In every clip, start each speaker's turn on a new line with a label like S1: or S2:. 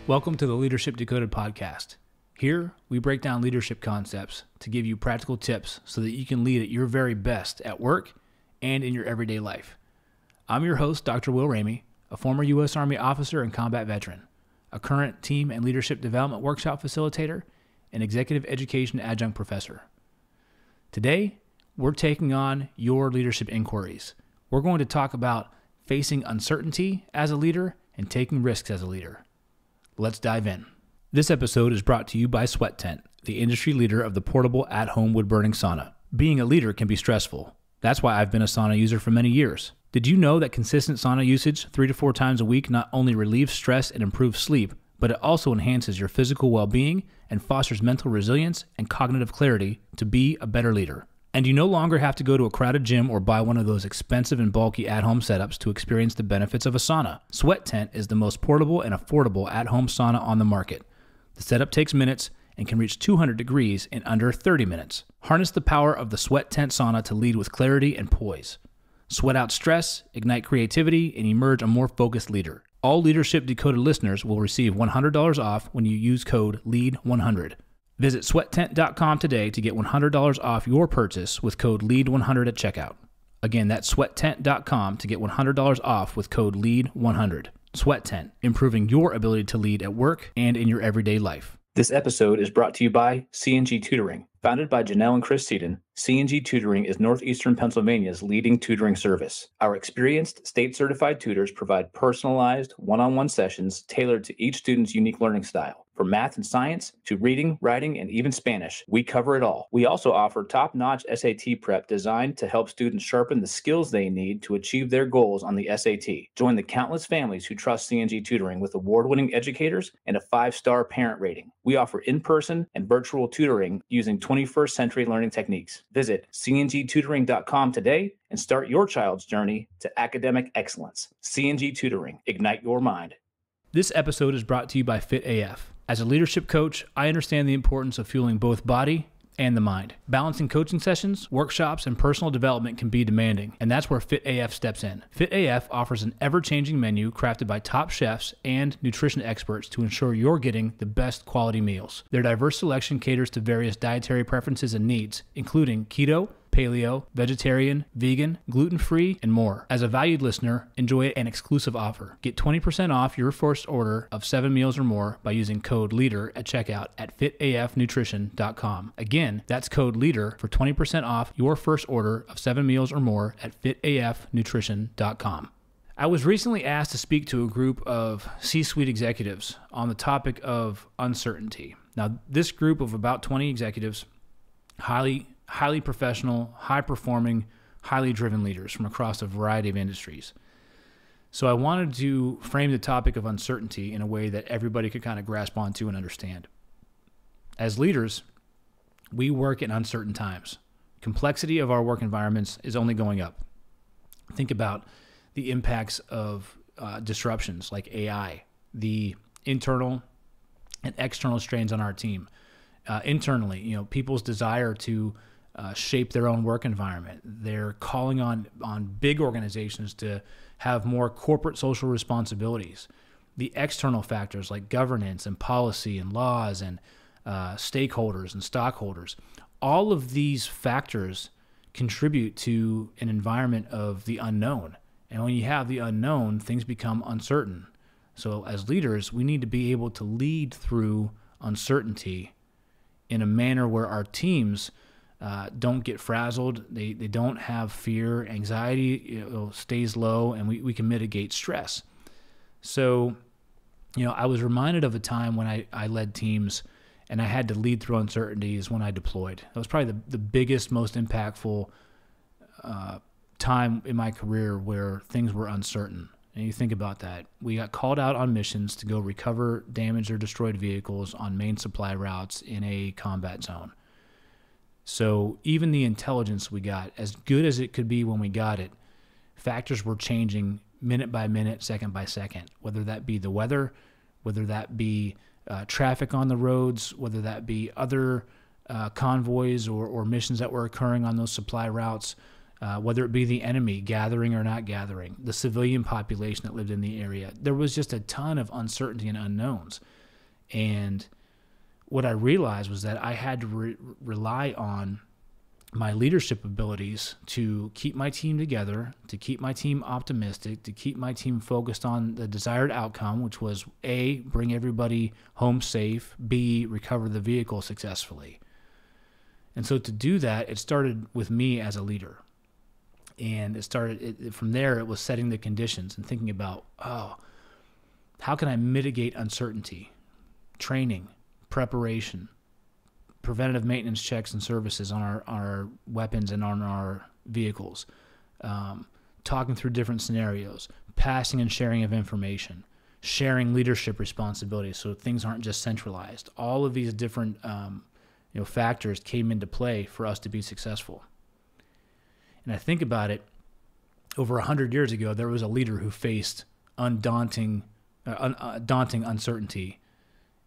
S1: Welcome to the Leadership Decoded podcast. Here, we break down leadership concepts to give you practical tips so that you can lead at your very best at work and in your everyday life. I'm your host, Dr. Will Ramey, a former U.S. Army officer and combat veteran, a current team and leadership development workshop facilitator, and executive education adjunct professor. Today, we're taking on your leadership inquiries. We're going to talk about facing uncertainty as a leader and taking risks as a leader. Let's dive in. This episode is brought to you by Sweat Tent, the industry leader of the portable at-home wood-burning sauna. Being a leader can be stressful. That's why I've been a sauna user for many years. Did you know that consistent sauna usage 3 to 4 times a week not only relieves stress and improves sleep, but it also enhances your physical well-being and fosters mental resilience and cognitive clarity to be a better leader? And you no longer have to go to a crowded gym or buy one of those expensive and bulky at-home setups to experience the benefits of a sauna. Sweat Tent is the most portable and affordable at-home sauna on the market. The setup takes minutes and can reach 200 degrees in under 30 minutes. Harness the power of the Sweat Tent sauna to lead with clarity and poise. Sweat out stress, ignite creativity, and emerge a more focused leader. All Leadership Decoded listeners will receive $100 off when you use code LEAD100. Visit sweattent.com today to get $100 off your purchase with code LEAD100 at checkout. Again, that's sweattent.com to get $100 off with code LEAD100. Sweat Tent, improving your ability to lead at work and in your everyday life. This episode is brought to you by C&G Tutoring. Founded by Janelle and Chris Seaton, C&G Tutoring is Northeastern Pennsylvania's leading tutoring service. Our experienced, state-certified tutors provide personalized, one-on-one sessions tailored to each student's unique learning style. From math and science to reading, writing, and even Spanish, we cover it all. We also offer top-notch SAT prep designed to help students sharpen the skills they need to achieve their goals on the SAT. Join the countless families who trust C&G Tutoring with award-winning educators and a 5-star parent rating. We offer in-person and virtual tutoring using 21st century learning techniques. Visit cngtutoring.com today and start your child's journey to academic excellence. C&G Tutoring, ignite your mind. This episode is brought to you by Fit AF. As a leadership coach, I understand the importance of fueling both body and the mind. Balancing coaching sessions, workshops, and personal development can be demanding, and that's where Fit AF steps in. Fit AF offers an ever-changing menu crafted by top chefs and nutrition experts to ensure you're getting the best quality meals. Their diverse selection caters to various dietary preferences and needs, including keto, paleo, vegetarian, vegan, gluten-free, and more. As a valued listener, enjoy an exclusive offer. Get 20% off your first order of 7 meals or more by using code LEADER at checkout at fitafnutrition.com. Again, that's code LEADER for 20% off your first order of 7 meals or more at fitafnutrition.com. I was recently asked to speak to a group of C-suite executives on the topic of uncertainty. Now, this group of about 20 executives, highly professional, high-performing, highly driven leaders from across a variety of industries. So I wanted to frame the topic of uncertainty in a way that everybody could kind of grasp onto and understand. As leaders, we work in uncertain times. Complexity of our work environments is only going up. Think about the impacts of disruptions like AI, the internal and external strains on our team. Internally, people's desire to shape their own work environment. They're calling on big organizations to have more corporate social responsibilities. The external factors like governance and policy and laws and stakeholders and stockholders, all of these factors contribute to an environment of the unknown. And when you have the unknown, things become uncertain. So as leaders, we need to be able to lead through uncertainty in a manner where our teams don't get frazzled, they don't have fear, anxiety stays low, and we can mitigate stress. So, I was reminded of a time when I led teams and I had to lead through uncertainties when I deployed. That was probably the biggest, most impactful time in my career where things were uncertain. And you think about that. We got called out on missions to go recover damaged or destroyed vehicles on main supply routes in a combat zone. So even the intelligence we got, as good as it could be when we got it, factors were changing minute by minute, second by second, whether that be the weather, whether that be traffic on the roads, whether that be other convoys or missions that were occurring on those supply routes. whether it be the enemy gathering or not gathering, the civilian population that lived in the area. There was just a ton of uncertainty and unknowns. And what I realized was that I had to rely on my leadership abilities to keep my team together, to keep my team optimistic, to keep my team focused on the desired outcome, which was A, bring everybody home safe, B, recover the vehicle successfully. And so to do that, it started with me as a leader. And from there, it was setting the conditions and thinking about, how can I mitigate uncertainty? Training, preparation, preventative maintenance checks and services on our weapons and on our vehicles, talking through different scenarios, passing and sharing of information, sharing leadership responsibilities so things aren't just centralized. All of these different factors came into play for us to be successful. And I think about it, over 100 years ago, there was a leader who faced daunting uncertainty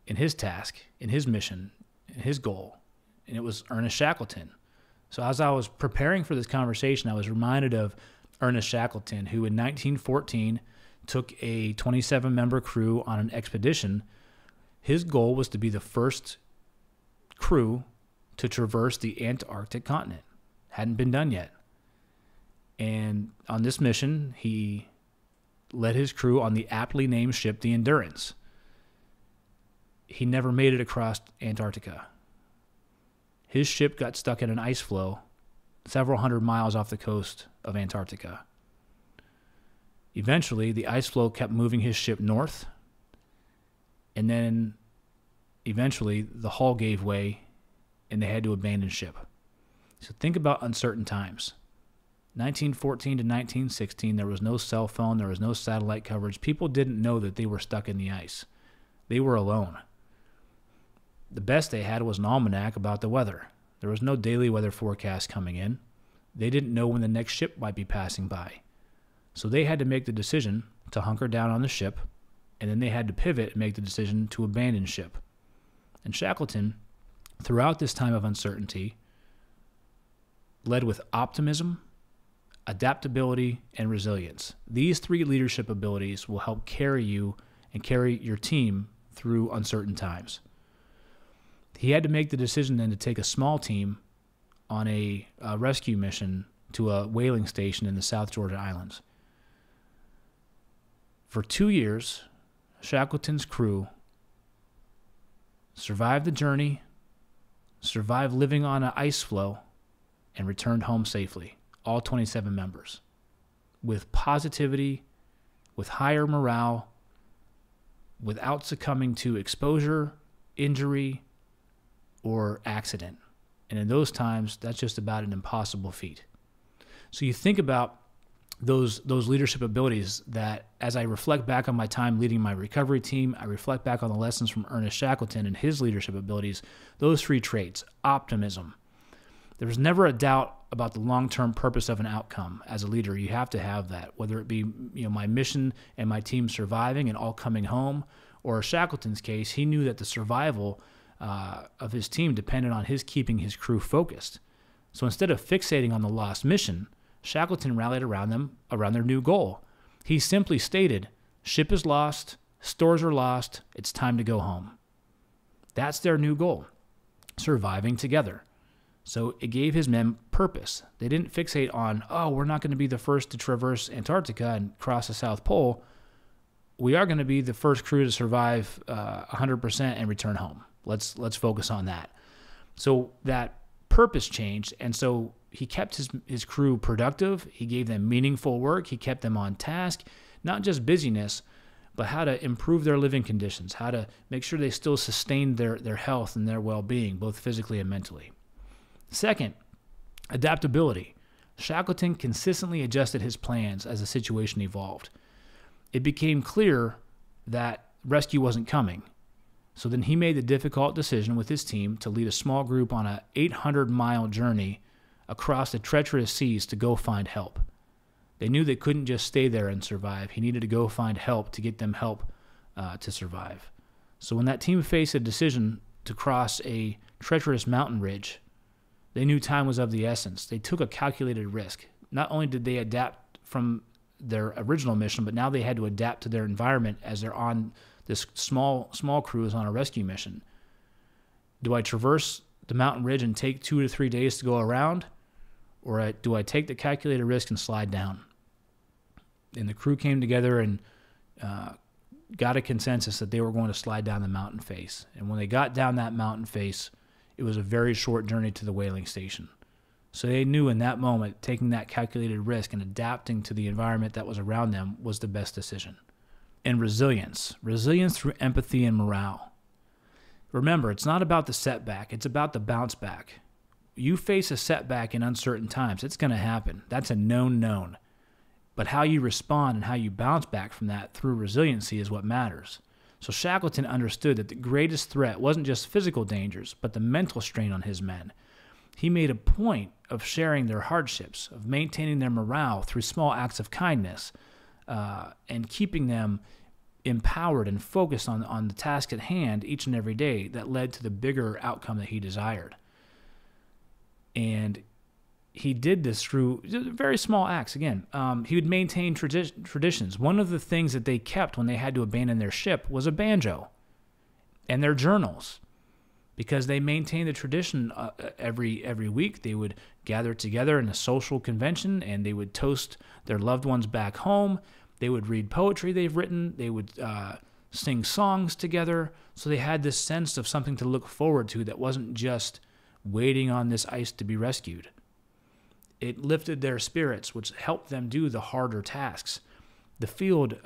S1: in his task, in his mission, in his goal, and it was Ernest Shackleton. So as I was preparing for this conversation, I was reminded of Ernest Shackleton, who in 1914 took a 27-member crew on an expedition. His goal was to be the first crew to traverse the Antarctic continent. Hadn't been done yet. And on this mission, he led his crew on the aptly named ship, the Endurance. He never made it across Antarctica. His ship got stuck in an ice floe several hundred miles off the coast of Antarctica. Eventually, the ice floe kept moving his ship north, and then eventually the hull gave way and they had to abandon ship. So think about uncertain times. 1914 to 1916, there was no cell phone, there was no satellite coverage. People didn't know that they were stuck in the ice. They were alone. The best they had was an almanac about the weather. There was no daily weather forecast coming in. They didn't know when the next ship might be passing by. So they had to make the decision to hunker down on the ship, and then they had to pivot and make the decision to abandon ship. And Shackleton, throughout this time of uncertainty, led with optimism, adaptability, and resilience. These three leadership abilities will help carry you and carry your team through uncertain times. He had to make the decision then to take a small team on a rescue mission to a whaling station in the South Georgia Islands. For 2 years, Shackleton's crew survived the journey, survived living on an ice floe, and returned home safely, all 27 members, with positivity, with higher morale, without succumbing to exposure, injury, or accident. And in those times, that's just about an impossible feat. So you think about those leadership abilities that, as I reflect back on my time leading my recovery team, I reflect back on the lessons from Ernest Shackleton and his leadership abilities, those three traits: optimism. There was never a doubt about the long-term purpose of an outcome. As a leader, you have to have that, whether it be my mission and my team surviving and all coming home, or Shackleton's case, he knew that the survival of his team depended on his keeping his crew focused. So instead of fixating on the lost mission, Shackleton rallied around their new goal. He simply stated, ship is lost, stores are lost, it's time to go home. That's their new goal, surviving together. So it gave his men purpose. They didn't fixate on, we're not going to be the first to traverse Antarctica and cross the South Pole. We are going to be the first crew to survive 100% and return home. Let's focus on that. So that purpose changed, and so he kept his crew productive. He gave them meaningful work. He kept them on task, not just busyness, but how to improve their living conditions, how to make sure they still sustained their health and their well-being, both physically and mentally. Second, adaptability. Shackleton consistently adjusted his plans as the situation evolved. It became clear that rescue wasn't coming. So then he made the difficult decision with his team to lead a small group on an 800-mile journey across the treacherous seas to go find help. They knew they couldn't just stay there and survive. He needed to go find help to get them help to survive. So when that team faced a decision to cross a treacherous mountain ridge, they knew time was of the essence. They took a calculated risk. not only did they adapt from their original mission, but now they had to adapt to their environment as they're on this small cruise on a rescue mission. Do I traverse the mountain ridge and take 2 to 3 days to go around? Or do I take the calculated risk and slide down? And the crew came together and got a consensus that they were going to slide down the mountain face. And when they got down that mountain face, it was a very short journey to the whaling station. So they knew in that moment, taking that calculated risk and adapting to the environment that was around them was the best decision. And resilience through empathy and morale. Remember, it's not about the setback, it's about the bounce back. You face a setback in uncertain times, it's going to happen. That's a known. But how you respond and how you bounce back from that through resiliency is what matters. So Shackleton understood that the greatest threat wasn't just physical dangers, but the mental strain on his men. He made a point of sharing their hardships, of maintaining their morale through small acts of kindness, and keeping them empowered and focused on the task at hand each and every day that led to the bigger outcome that he desired. And he did this through very small acts. Again, he would maintain traditions. One of the things that they kept when they had to abandon their ship was a banjo and their journals, because they maintained the tradition. Every week they would gather together in a social convention and they would toast their loved ones back home. They would read poetry they've written. They would sing songs together. So they had this sense of something to look forward to that wasn't just waiting on this ice to be rescued. It lifted their spirits, which helped them do the harder tasks. The field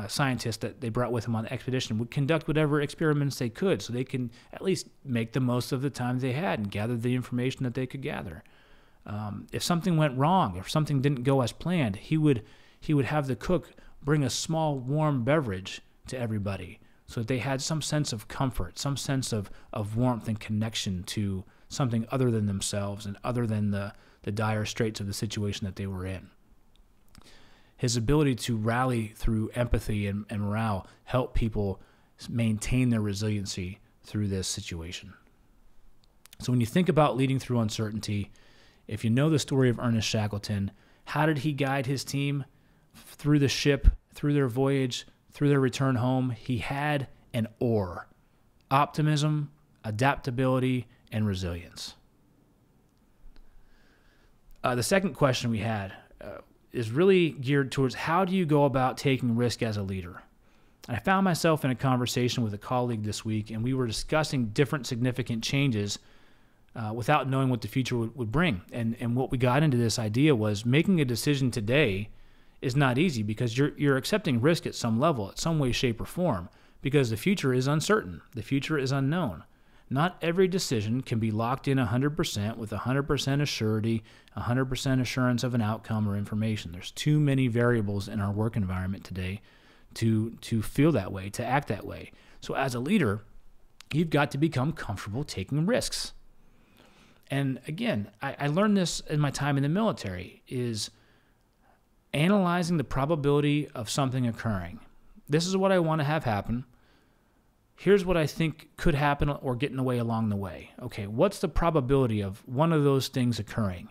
S1: scientists that they brought with them on the expedition would conduct whatever experiments they could so they can at least make the most of the time they had and gather the information that they could gather. If something went wrong, if something didn't go as planned, he would have the cook bring a small warm beverage to everybody so that they had some sense of comfort, some sense of warmth and connection to something other than themselves and other than the dire straits of the situation that they were in. His ability to rally through empathy and morale helped people maintain their resiliency through this situation. So when you think about leading through uncertainty, if you know the story of Ernest Shackleton, how did he guide his team through the ship, through their voyage, through their return home? He had an oar: optimism, adaptability, and resilience. The second question we had is really geared towards how do you go about taking risk as a leader? And I found myself in a conversation with a colleague this week, and we were discussing different significant changes without knowing what the future would bring. And what we got into this idea was making a decision today is not easy because you're accepting risk at some level, at some way, shape, or form, because the future is uncertain. The future is unknown. Not every decision can be locked in 100% with 100% assurity, 100% assurance of an outcome or information. There's too many variables in our work environment today to feel that way, to act that way. So as a leader, you've got to become comfortable taking risks. And again, I learned this in my time in the military, is analyzing the probability of something occurring. This is what I want to have happen. Here's what I think could happen or get in the way along the way. Okay, what's the probability of one of those things occurring?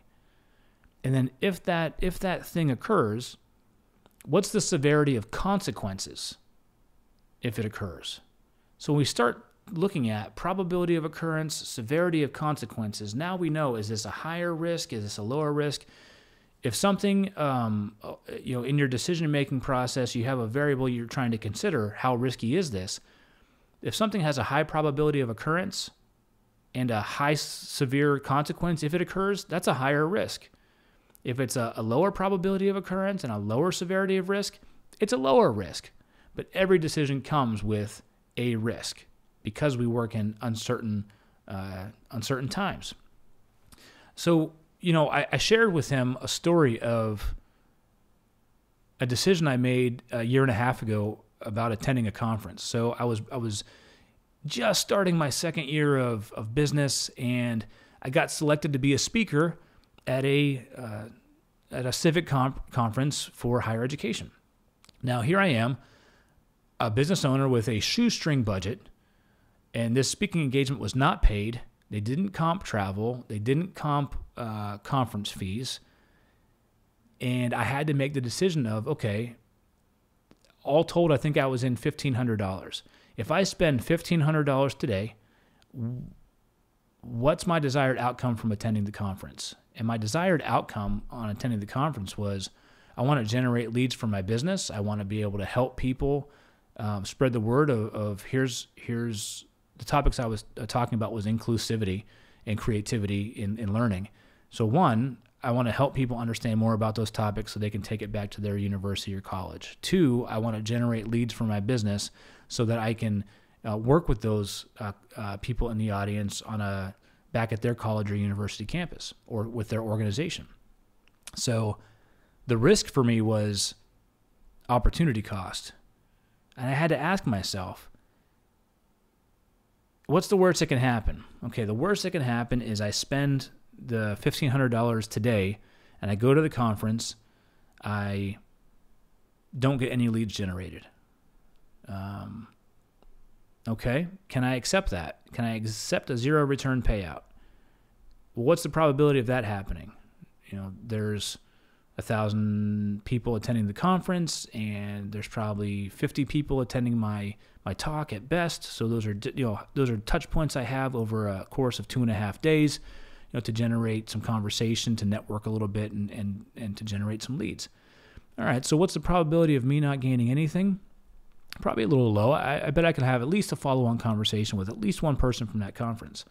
S1: And then if that thing occurs, what's the severity of consequences if it occurs? So when we start looking at probability of occurrence, severity of consequences, now we know, is this a higher risk? Is this a lower risk? If something, in your decision-making process, you have a variable you're trying to consider, how risky is this? If something has a high probability of occurrence and a high severe consequence if it occurs, that's a higher risk. If it's a lower probability of occurrence and a lower severity of risk, it's a lower risk. But every decision comes with a risk because we work in uncertain times. So, I shared with him a story of a decision I made a year and a half ago about attending a conference. So I was just starting my second year of business, and I got selected to be a speaker at a civic conference for higher education. Now here I am, a business owner with a shoestring budget, and this speaking engagement was not paid. They didn't comp travel. They didn't comp conference fees. And I had to make the decision of, okay, all told, I think I was in $1,500. If I spend $1,500 today, what's my desired outcome from attending the conference? And my desired outcome on attending the conference was, I want to generate leads for my business. I want to be able to help people spread the word of here's the topics I was talking about was inclusivity and creativity in learning. So one, I want to help people understand more about those topics so they can take it back to their university or college. Two, I want to generate leads for my business so that I can work with those people in the audience back at their college or university campus or with their organization. So the risk for me was opportunity cost. And I had to ask myself, what's the worst that can happen? Okay, the worst that can happen is I spend the $1,500 today and I go to the conference, I don't get any leads generated. Okay, can I accept that? Can I accept a zero return payout? Well, what's the probability of that happening? There's 1,000 people attending the conference, and there's probably 50 people attending my talk at best. So those are touch points I have over a course of 2.5 days, to generate some conversation, to network a little bit, and to generate some leads. All right, so what's the probability of me not gaining anything? Probably a little low. I bet I could have at least a follow-on conversation with at least one person from that conference.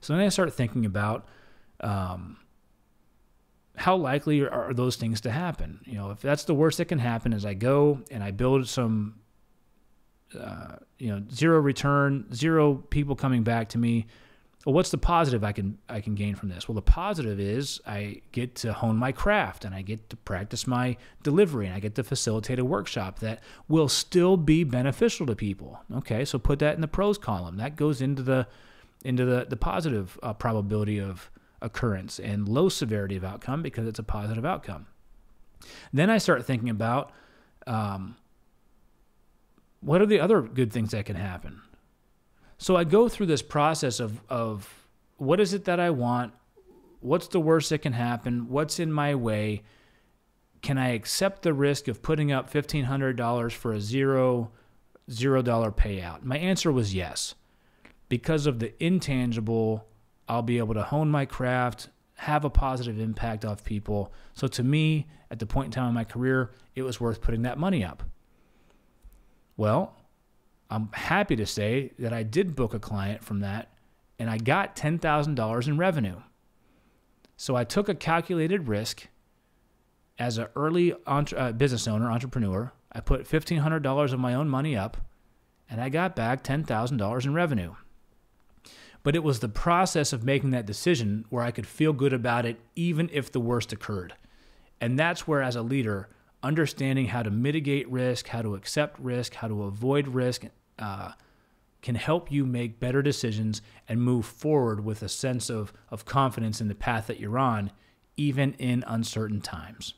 S1: So then I start thinking about how likely are those things to happen? If that's the worst that can happen is I go and I build some, zero return, zero people coming back to me. Well, what's the positive I can gain from this? Well, the positive is I get to hone my craft and I get to practice my delivery and I get to facilitate a workshop that will still be beneficial to people. Okay, so put that in the pros column. That goes into the positive probability of occurrence and low severity of outcome because it's a positive outcome. Then I start thinking about what are the other good things that can happen? So I go through this process of what is it that I want? What's the worst that can happen? What's in my way? Can I accept the risk of putting up $1,500 for a $0 payout? My answer was yes. Because of the intangible, I'll be able to hone my craft, have a positive impact off people. So to me, at the point in time in my career, it was worth putting that money up. Well, I'm happy to say that I did book a client from that, and I got $10,000 in revenue. So I took a calculated risk as an early business owner, entrepreneur. I put $1,500 of my own money up, and I got back $10,000 in revenue. But it was the process of making that decision where I could feel good about it, even if the worst occurred. And that's where, as a leader, understanding how to mitigate risk, how to accept risk, how to avoid risk, can help you make better decisions and move forward with a sense of confidence in the path that you're on, even in uncertain times.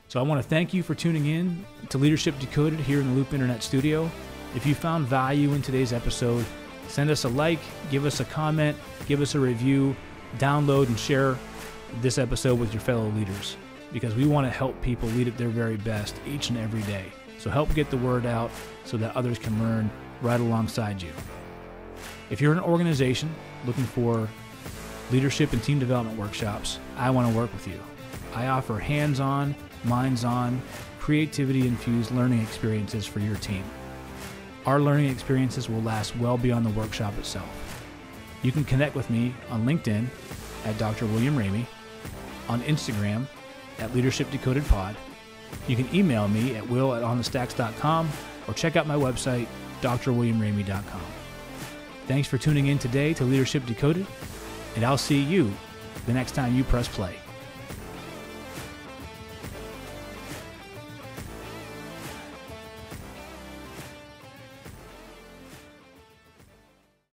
S1: So I want to thank you for tuning in to Leadership Decoded here in the Loop Internet Studio. If you found value in today's episode, send us a like, give us a comment, give us a review, download and share this episode with your fellow leaders, because we want to help people lead at their very best each and every day. So help get the word out so that others can learn right alongside you. If you're an organization looking for leadership and team development workshops, I want to work with you. I offer hands-on, minds-on, creativity-infused learning experiences for your team. Our learning experiences will last well beyond the workshop itself. You can connect with me on LinkedIn at Dr. William Ramey, on Instagram at Leadership Decoded Pod. You can email me at will@onthestacks.com or check out my website, drwilliamramey.com. Thanks for tuning in today to Leadership Decoded, and I'll see you the next time you press play.